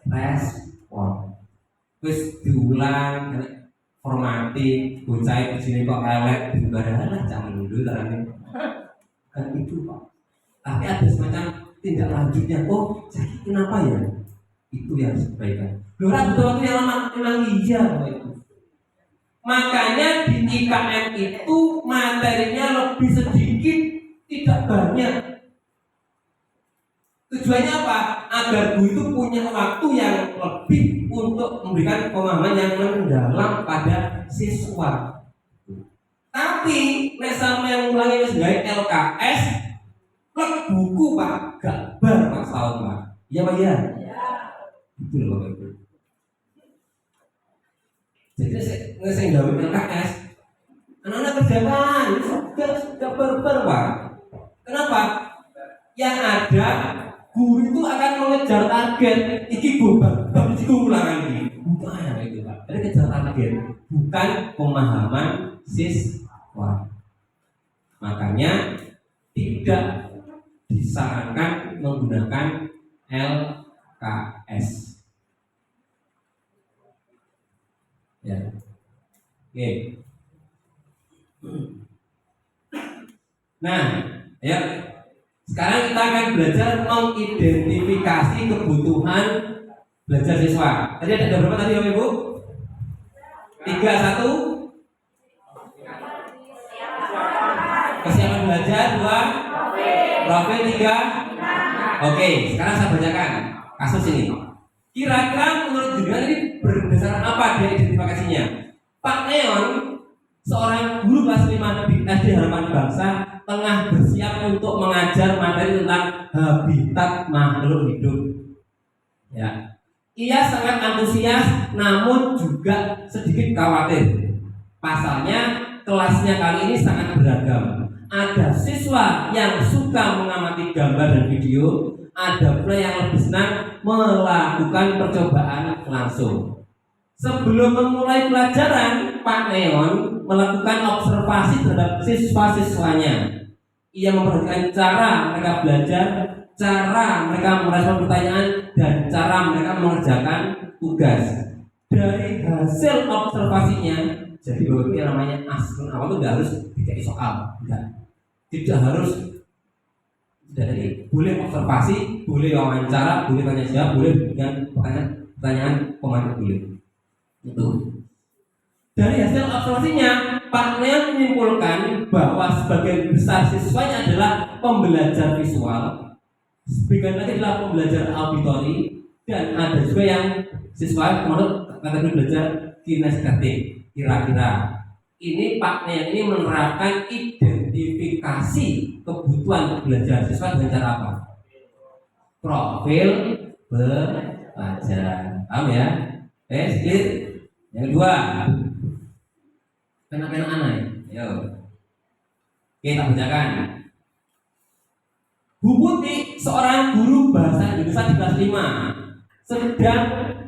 merespon. Wis diulang formatif, bocah di sini kok elek di badan jangan dulu terangin. Kan itu Pak. Tapi ada semacam tindak lanjutnya. Oh, jadi kenapa ya? Itu yang sebaiknya. Orang betul waktu yang memang iya Pak itu. Makanya di IKM itu materinya lebih sedikit, tidak banyak. Tujuannya apa? Agar guru itu punya waktu yang lebih untuk memberikan pemahaman yang mendalam pada siswa. Tapi sama yang ulangi wis gawe LKS, plek buku Pak, gak bar Pak setahun Pak. Iya Pak ya? Itu loh Bapak Ibu. Jadi saya gawe LKS, anak-anak kerjakan, sudah berber Pak. Kenapa? Yang ada guru itu akan mengejar target. Iki gobak, bagus ulangan ini. Bukan itu Pak. Jadi kejar target, bukan pemahaman siswa. Makanya tidak disarankan menggunakan LKS. Ya. Oke. Nah, ya. Sekarang kita akan belajar mengidentifikasi kebutuhan belajar siswa. Tadi ada berapa tadi Bapak Ibu? 3, 1. Kesiapan belajar 2. Profil 3. Oke, sekarang saya bacakan kasus ini. Kira-kira menurut jenengan ini berdasarkan apa dia identifikasinya? Pak Neon, seorang guru kelas 5 di SD Harapan Bangsa, tengah bersiap untuk mengajar materi tentang habitat makhluk hidup. Ya, ia sangat antusias, namun juga sedikit khawatir. Pasalnya kelasnya kali ini sangat beragam. Ada siswa yang suka mengamati gambar dan video, ada pula yang lebih senang melakukan percobaan langsung. Sebelum memulai pelajaran, Pak Neon melakukan observasi terhadap siswa-siswanya. Ia memperhatikan cara mereka belajar, cara mereka merespon pertanyaan, dan cara mereka mengerjakan tugas. Dari hasil observasinya, jadi bahwa ini namanya asal awal itu tidak harus dikasih soal, tidak harus. Jadi boleh observasi, boleh wawancara, boleh tanya jawab, boleh dengan pertanyaan pemateri boleh. Itu. Dari hasil observasinya, Pak Neon menyimpulkan bahwa sebagian besar siswanya adalah pembelajar visual, sebagian lagi adalah pembelajar auditori, dan ada juga yang siswa menurut kategori belajar kinestetik. Kira-kira ini Pak Neon ini menerapkan identifikasi kebutuhan belajar siswa dengan cara apa? Profil belajar. Paham ya? Sedikit. Yang kedua, pena-pena aneh. Yo. Kita bacakan. Bu Putih, seorang guru bahasa Indonesia di kelas 5, sedang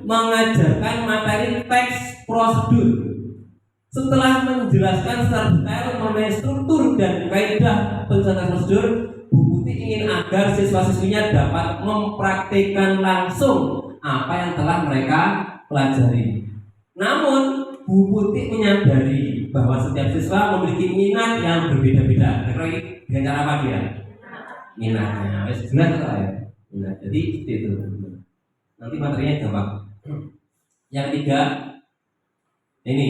mengajarkan materi teks prosedur. Setelah menjelaskan secara detail mengenai struktur dan kaidah penyusunan prosedur, Bu Putih ingin agar siswa-siswinya dapat mempraktikkan langsung apa yang telah mereka pelajari. Namun Bu Putih menyadari bahwa setiap siswa memiliki minat yang berbeda-beda. Dengan cara apa dia? Minatnya. Jelas atau ya? Minat. Jadi itu. Nanti materinya gampang. Yang ketiga, ini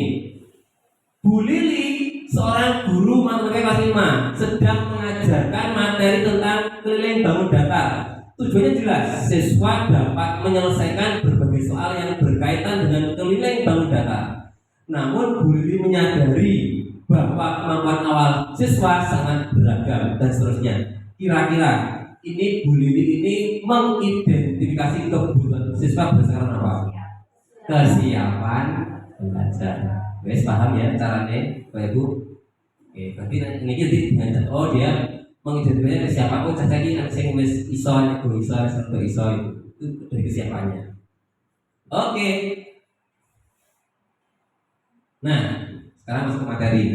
Bu Lili, seorang guru matematika kelas 5, sedang mengajarkan materi tentang keliling bangun datar. Tujuannya jelas, siswa dapat menyelesaikan berbagai soal yang berkaitan dengan keliling bangun datar. Namun Bu Lili menyadari bahwa kemampuan awal siswa sangat beragam dan seterusnya. Kira-kira ini Bu Lili ini mengidentifikasi kebutuhan siswa berdasarkan apa? Kesiapan belajar. Guys, paham ya caranya, Bapak Ibu? Oke, berarti ini jadi dengan oh dia mengidentifikasi kesiapan. Oh, caca ini anak saya wis iso, nego iso, serba iso itu dari kesiapannya. Oke. Nah, sekarang masuk ke materi.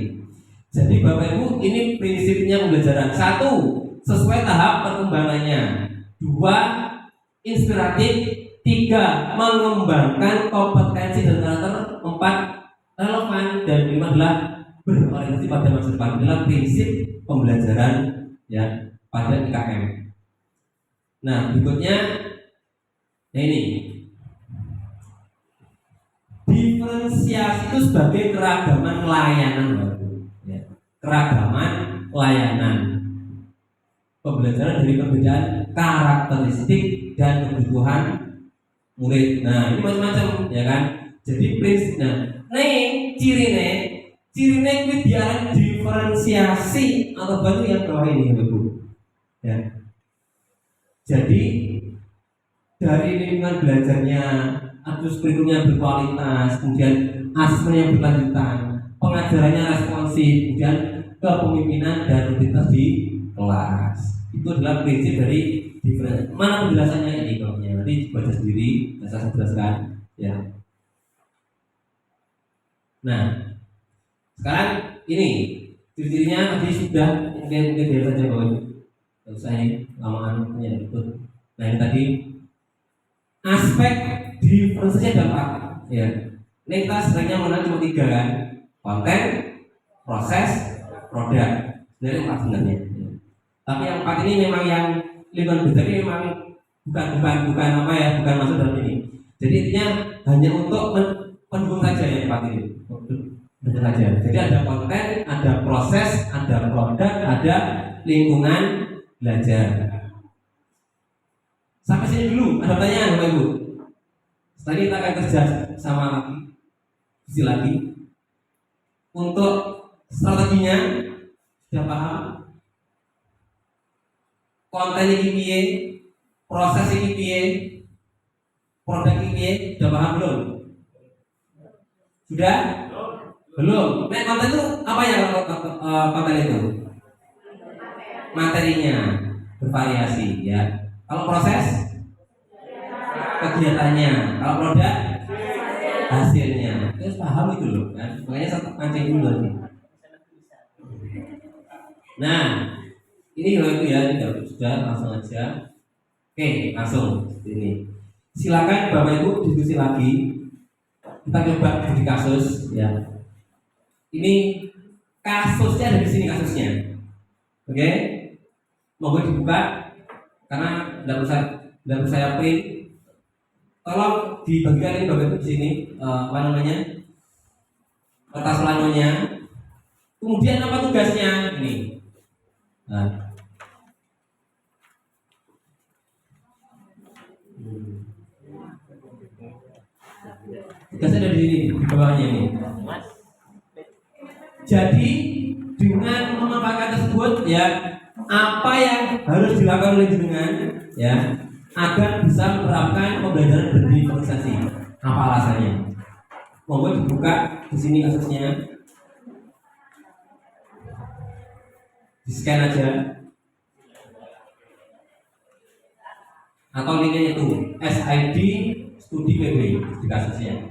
Jadi Bapak Ibu ini prinsipnya pembelajaran. 1. Sesuai tahap perkembangannya. 2. Inspiratif. 3. Mengembangkan kompetensi dan karakter. 4. Relevan. Dan 5 adalah berorientasi pada masa depan. Adalah prinsip pembelajaran ya pada IKM. Nah berikutnya ini diferensiasi itu sebagai keragaman layanan, ya. Keragaman layanan pembelajaran dari perbedaan karakteristik dan kebutuhan murid. Nah ini macam-macam ya kan. Jadi prinsipnya cirine kuwi diarani diferensiasi atau batu yang bawah ini Ibu. Ya. Jadi dari lingkungan belajarnya, atus kurikulumnya berkualitas, kemudian asesmen yang berkelanjutan, pengajarannya responsif, kemudian kepemimpinan dan rutinitas di kelas. Itu adalah prinsip dari diferensiasi. Mana penjelasannya ini kalau nanti baca sendiri, saya jelaskan ya. Nah, sekarang ini ciri-cirinya tadi sudah mungkin biar saja Bapak Ibu. Tidak usah lamaan punya betul. Nah ini tadi aspek diferensiasi dampak ya. Ini kita sebenarnya mengenal cuma 3 kan, konten, proses, produk. Sebenarnya 4 sebenarnya. Ya. Tapi yang 4 ini memang yang lingkungan belajar ini memang bukan apa ya, bukan masuk dalam ini. Jadi intinya hanya untuk pendukung saja yang 4 ini. Benar saja. Jadi ada konten, ada proses, ada produk, ada lingkungan belajar. Sampai sini dulu. Ada pertanyaan Bapak Ibu? Setelah ini kita akan kerja sama visi lagi. Untuk strateginya sudah paham? Konten ini piye? Proses ini piye? Produk ini piye? Sudah paham belum? Sudah? Belum. Nah, konten itu apa ya konten itu? Materinya bervariasi ya. Kalau proses kegiatannya, kalau produk hasilnya. Terus paham itu loh kan? Makanya saya pancing dulu nanti. Nah, ini kalau itu ya, ini sudah langsung aja. Oke, langsung ini. Silakan Bapak Ibu diskusi lagi. Kita coba di kasus ya. Ini kasusnya ada di sini kasusnya. Oke? Mau dibuka karena tidak usah saya print. Tolong dibagikan ini Bapak Ibu di sini apa namanya? Kertas planonya. Kemudian apa tugasnya? Ini. Nah. Tugasnya ada di sini di bawahnya ini. Jadi dengan memanfaatkan tersebut ya, apa yang harus dilakukan oleh jenengan ya agar bisa menerapkan pembelajaran berdiferensiasi. Apa alasannya? Monggo dibuka di sini kasusnya. Di-scan aja. Atau linknya itu SID studi PB di kasusnya.